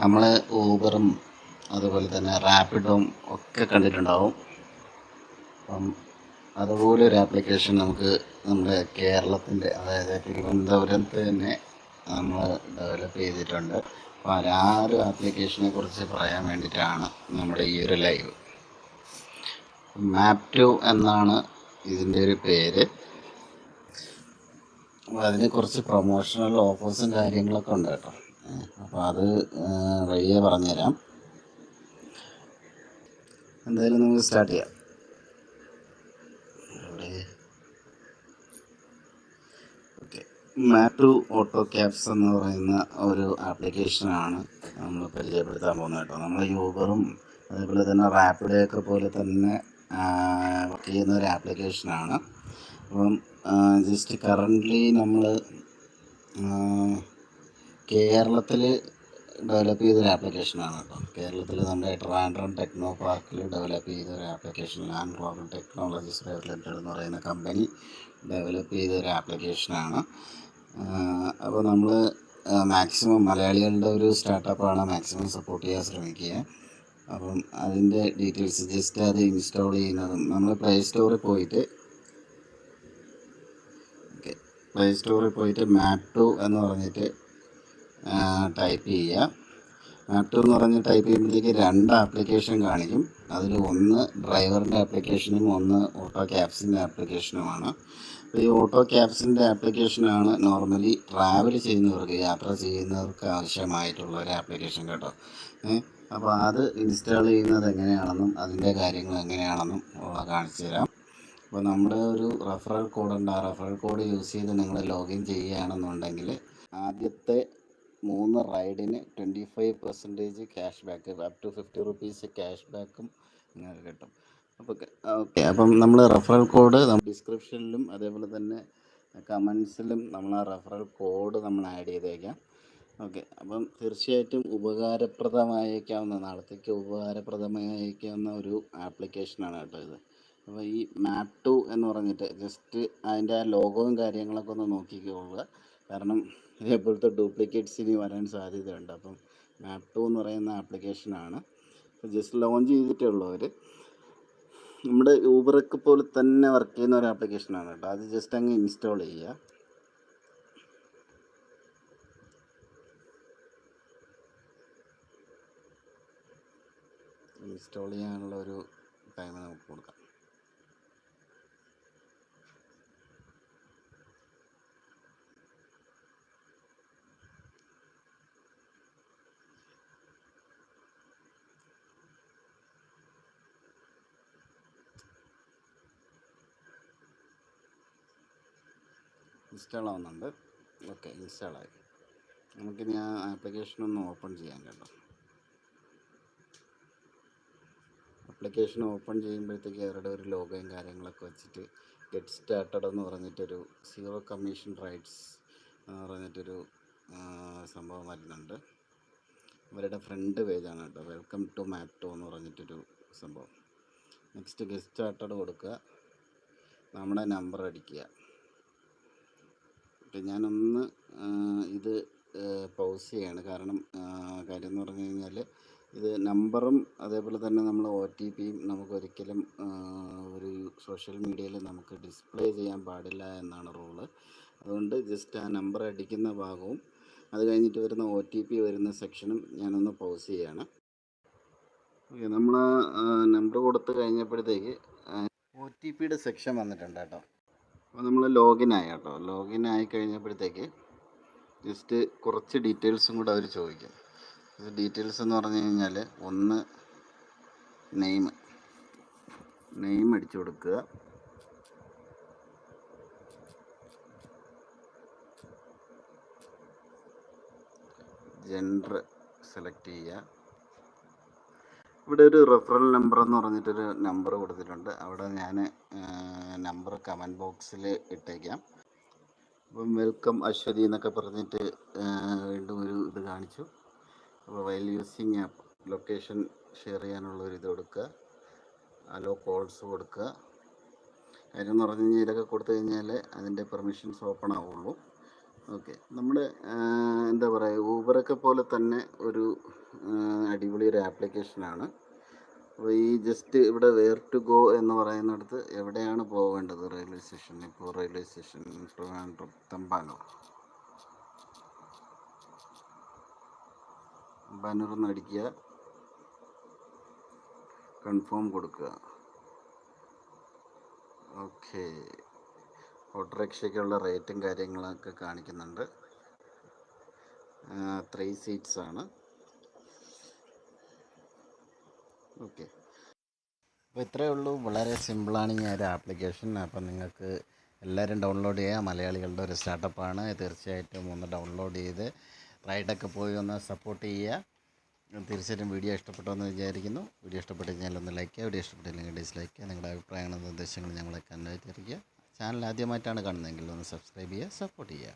നമ്മൾ ഊബറും അതുപോലെ തന്നെ റാപ്പിഡും ഒക്കെ കണ്ടിട്ടുണ്ടാവും. അപ്പം അതുപോലെ ഒരു ആപ്ലിക്കേഷൻ നമുക്ക് നമ്മുടെ കേരളത്തിൻ്റെ, അതായത് തിരുവനന്തപുരത്ത് തന്നെ നമ്മൾ ഡെവലപ്പ് ചെയ്തിട്ടുണ്ട്. അപ്പോൾ ആ ഒരു ആപ്ലിക്കേഷനെ കുറിച്ച് പറയാൻ വേണ്ടിയിട്ടാണ് നമ്മുടെ ഈ ഒരു ലൈവ്. മാപ്പ് ടു എന്നാണ് ഇതിൻ്റെ ഒരു പേര്. അപ്പോൾ അതിന് കുറച്ച് പ്രൊമോഷണൽ ഓഫേഴ്സും കാര്യങ്ങളൊക്കെ ഉണ്ട് കേട്ടോ. അപ്പോൾ അത് വഴിയെ പറഞ്ഞുതരാം. എന്തായാലും നമുക്ക് സ്റ്റാർട്ട് ചെയ്യാം. Okay, map to auto cabs എന്ന് പറയുന്ന ഒരു ആപ്ലിക്കേഷനാണ് നമ്മൾ പരിചയപ്പെടുത്താൻ പോകുന്നത് കേട്ടോ. നമ്മൾ യൂബറും അതേപോലെ തന്നെ റാപ്പിഡൊക്കെ പോലെ തന്നെ വർക്ക് ചെയ്യുന്ന ഒരു ആപ്ലിക്കേഷനാണ്. അപ്പം ജസ്റ്റ് കറൻ്റ്ലി നമ്മൾ കേരളത്തിൽ ഡെവലപ്പ് ചെയ്തൊരു ആപ്ലിക്കേഷനാണ് കേട്ടോ. കേരളത്തിൽ നമ്മുടെ ട്രിവാൻഡ്രം ടെക്നോ പാർക്കിൽ ഡെവലപ്പ് ചെയ്തൊരു application, land global technologies private limited എന്ന് പറയുന്ന കമ്പനി ഡെവലപ്പ് ചെയ്തൊരു ആപ്ലിക്കേഷനാണ്. അപ്പോൾ നമ്മൾ മാക്സിമം മലയാളികളുടെ ഒരു സ്റ്റാർട്ടപ്പാണ്, മാക്സിമം സപ്പോർട്ട് ചെയ്യാൻ ശ്രമിക്കുക. അപ്പം അതിൻ്റെ ഡീറ്റെയിൽസ് ജസ്റ്റ് അത് ഇൻസ്റ്റാൾ ചെയ്യുന്നതും നമ്മൾ പ്ലേ സ്റ്റോറിൽ പോയിട്ട് മാപ്പ് ടു എന്ന് പറഞ്ഞിട്ട് ടൈപ്പ് ചെയ്യുക. മാപ്പ് ടു എന്ന് പറഞ്ഞ് ടൈപ്പ് ചെയ്യുമ്പോഴത്തേക്ക് 2 ആപ്ലിക്കേഷൻ കാണിക്കും. അതിൽ ഒന്ന് ഡ്രൈവറിൻ്റെ ആപ്ലിക്കേഷനും ഒന്ന് ഓട്ടോ ക്യാബ്സിൻ്റെ ആപ്ലിക്കേഷനുമാണ്. അപ്പോൾ ഈ ഓട്ടോ ക്യാബ്സിൻ്റെ ആപ്ലിക്കേഷനാണ് നോർമലി ട്രാവൽ ചെയ്യുന്നവർക്ക്, യാത്ര ചെയ്യുന്നവർക്ക് ആവശ്യമായിട്ടുള്ള ഒരു ആപ്ലിക്കേഷൻ കേട്ടോ. അപ്പോൾ അത് ഇൻസ്റ്റാൾ ചെയ്യുന്നത് എങ്ങനെയാണെന്നും അതിൻ്റെ കാര്യങ്ങൾ എങ്ങനെയാണെന്നും കാണിച്ചു തരാം. അപ്പോൾ നമ്മുടെ ഒരു റെഫറൽ കോഡുണ്ട്. ആ റെഫറൽ കോഡ് യൂസ് ചെയ്ത് നിങ്ങൾ ലോഗിൻ ചെയ്യുകയാണെന്നുണ്ടെങ്കിൽ ആദ്യത്തെ 3 റൈഡിന് 25% cash back, up to 50 rupees cash ബാക്കും നിങ്ങൾക്ക് കിട്ടും. അപ്പോൾ ഓക്കെ, അപ്പം നമ്മൾ റെഫറൽ കോഡ് ഡിസ്ക്രിപ്ഷനിലും അതേപോലെ തന്നെ കമൻസിലും നമ്മൾ ആ റെഫറൽ കോഡ് നമ്മൾ ആഡ് ചെയ്തേക്കാം. ഓക്കെ, അപ്പം തീർച്ചയായിട്ടും നാളത്തേക്ക് ഉപകാരപ്രദമായേക്കാവുന്ന ഒരു ആപ്ലിക്കേഷനാണ് കേട്ടോ ഇത്. അപ്പോൾ ഈ മാപ്പ് ടു എന്ന് പറഞ്ഞിട്ട് ജസ്റ്റ് അതിൻ്റെ ആ ലോഗോയും കാര്യങ്ങളൊക്കെ ഒന്ന് നോക്കിക്കൊള്ളുക. കാരണം ഇതേപോലത്തെ ഡ്യൂപ്ലിക്കേറ്റ്സ് ഇനി വരാൻ സാധ്യതയുണ്ട്. അപ്പം മാപ്പ് ടു എന്ന് പറയുന്ന ആപ്ലിക്കേഷനാണ്. അപ്പോൾ ജസ്റ്റ് ലോഞ്ച് ചെയ്തിട്ടേ ഉള്ളവർ, നമ്മുടെ ഊബറൊക്കെ പോലെ തന്നെ വർക്ക് ചെയ്യുന്ന ഒരു ആപ്ലിക്കേഷനാണ് കേട്ടോ. അത് ജസ്റ്റ് അങ്ങ് ഇൻസ്റ്റാൾ ചെയ്യുക. ഇൻസ്റ്റാൾ ചെയ്യാനുള്ള ഒരു ടൈം നമുക്ക് കൊടുക്കാം. ഇൻസ്റ്റാൾ ആവുന്നുണ്ട്. ഓക്കെ, ഇൻസ്റ്റാളായി. നമുക്കിനി ആ ആപ്ലിക്കേഷൻ ഒന്ന് ഓപ്പൺ ചെയ്യാൻ കേട്ടോ. ആപ്ലിക്കേഷൻ ഓപ്പൺ ചെയ്യുമ്പോഴത്തേക്ക് അവരുടെ ഒരു ലോഗോയും കാര്യങ്ങളൊക്കെ വെച്ചിട്ട് ഗെറ്റ് സ്റ്റാർട്ടഡ് എന്ന് പറഞ്ഞിട്ടൊരു 0 കമ്മീഷൻ റൈറ്റ്സ് എന്ന് പറഞ്ഞിട്ടൊരു സംഭവം വരുന്നുണ്ട്. അവരുടെ ഫ്രണ്ട് പേജാണ് കേട്ടോ. വെൽക്കം ടു മാപ്പ് ടു എന്ന് പറഞ്ഞിട്ടൊരു സംഭവം. നെക്സ്റ്റ് ഗെറ്റ് സ്റ്റാർട്ടഡ് കൊടുക്കുക, നമ്മുടെ നമ്പർ അടിക്കുക. ഓക്കെ, ഞാനൊന്ന് ഇത് പൗസ് ചെയ്യാണ്. കാരണം കാര്യം എന്ന് പറഞ്ഞു കഴിഞ്ഞാൽ ഇത് നമ്പറും അതേപോലെ തന്നെ നമ്മൾ OTP നമുക്കൊരിക്കലും ഒരു സോഷ്യൽ മീഡിയയിൽ നമുക്ക് ഡിസ്പ്ലേ ചെയ്യാൻ പാടില്ല എന്നാണ് റൂള്. അതുകൊണ്ട് ജസ്റ്റ് ആ നമ്പർ അടിക്കുന്ന ഭാഗവും അത് കഴിഞ്ഞിട്ട് വരുന്ന OTP വരുന്ന സെക്ഷനും ഞാനൊന്ന് പൗസ് ചെയ്യാണ്. ഓക്കെ, നമ്മൾ നമ്പർ കൊടുത്ത് കഴിഞ്ഞപ്പോഴത്തേക്ക് OTPയുടെ സെക്ഷൻ വന്നിട്ടുണ്ട് കേട്ടോ. അപ്പോൾ നമ്മൾ ലോഗിൻ ആയി കേട്ടോ. ലോഗിൻ ആയി കഴിഞ്ഞപ്പോഴത്തേക്ക് ജസ്റ്റ് കുറച്ച് ഡീറ്റെയിൽസും കൂടെ അവർ ചോദിക്കും. ഡീറ്റെയിൽസ് എന്ന് പറഞ്ഞു കഴിഞ്ഞാൽ ഒന്ന് നെയിം അടിച്ചു കൊടുക്കുക. ജെൻഡർ സെലക്ട് ചെയ്യുക. ഇവിടെ ഒരു റെഫറൽ നമ്പർ എന്ന് പറഞ്ഞിട്ടൊരു നമ്പർ കൊടുത്തിട്ടുണ്ട്. അവിടെ ഞാൻ നമ്പർ കമൻറ്റ് ബോക്സിൽ ഇട്ടേക്കാം. അപ്പം വെൽക്കം അശ്വതി എന്നൊക്കെ പറഞ്ഞിട്ട് വീണ്ടും ഒരു ഇത് കാണിച്ചു. അപ്പോൾ while using app location share ചെയ്യാനുള്ളൊരു ഇത് കൊടുക്കുക. അലോ കോൾസ് കൊടുക്കുക. കാര്യം എന്ന് പറഞ്ഞു കഴിഞ്ഞാൽ ഇതൊക്കെ കൊടുത്തു കഴിഞ്ഞാൽ അതിൻ്റെ പെർമിഷൻസ് ഓപ്പൺ ആവുള്ളൂ. ഓക്കെ, നമ്മുടെ എന്താ പറയുക, ഊബർ ഊബറൊക്കെ പോലെ തന്നെ ഒരു അടിപൊളി ഒരു ആപ്ലിക്കേഷനാണ്. അപ്പോൾ ഈ ജസ്റ്റ് ഇവിടെ വെയർ ടു ഗോ എന്ന് പറയുന്നിടത്ത് എവിടെയാണ് പോകേണ്ടത്, റെയിൽവേ സ്റ്റേഷൻ, ഇപ്പോൾ റെയിൽവേ സ്റ്റേഷൻ ട്രിവാൻഡ്രം തമ്പാനൂർ ബാനറിന്ന് അടിക്കുക, കൺഫേം കൊടുക്കുക. ഓക്കെ, ഓട്ടോറിക്ഷയ്ക്കുള്ള റേറ്റും കാര്യങ്ങളൊക്കെ കാണിക്കുന്നുണ്ട്. 3 സീറ്റ്സ് ആണ്. ഓക്കെ, അപ്പോൾ ഇത്രയേ ഉള്ളൂ. വളരെ സിമ്പിളാണ് ഈ ഒരു ആപ്ലിക്കേഷൻ. അപ്പം നിങ്ങൾക്ക് എല്ലാവരും ഡൗൺലോഡ് ചെയ്യുക. മലയാളികളുടെ ഒരു സ്റ്റാർട്ടപ്പാണ്. തീർച്ചയായിട്ടും ഒന്ന് ഡൗൺലോഡ് ചെയ്ത് റൈഡൊക്കെ പോയി ഒന്ന് സപ്പോർട്ട് ചെയ്യുക. തീർച്ചയായിട്ടും വീഡിയോ ഇഷ്ടപ്പെട്ടെന്ന് വിചാരിക്കുന്നു. വീഡിയോ ഇഷ്ടപ്പെട്ട് കഴിഞ്ഞാൽ ഒന്ന് ലൈക്ക് ചെയ്യുക, വീഡിയോ ഇഷ്ടപ്പെട്ടില്ലെങ്കിൽ ഡിസ്ലൈക്ക് ചെയ്യുക. നിങ്ങളുടെ അഭിപ്രായങ്ങളും നിർദ്ദേശങ്ങളും ഞങ്ങളെ കണ്ടായിട്ട് അറിയിക്കുക. ചാനൽ ആദ്യമായിട്ടാണ് കാണുന്നതെങ്കിൽ ഒന്ന് സബ്സ്ക്രൈബ് ചെയ്യുക, സപ്പോർട്ട് ചെയ്യുക.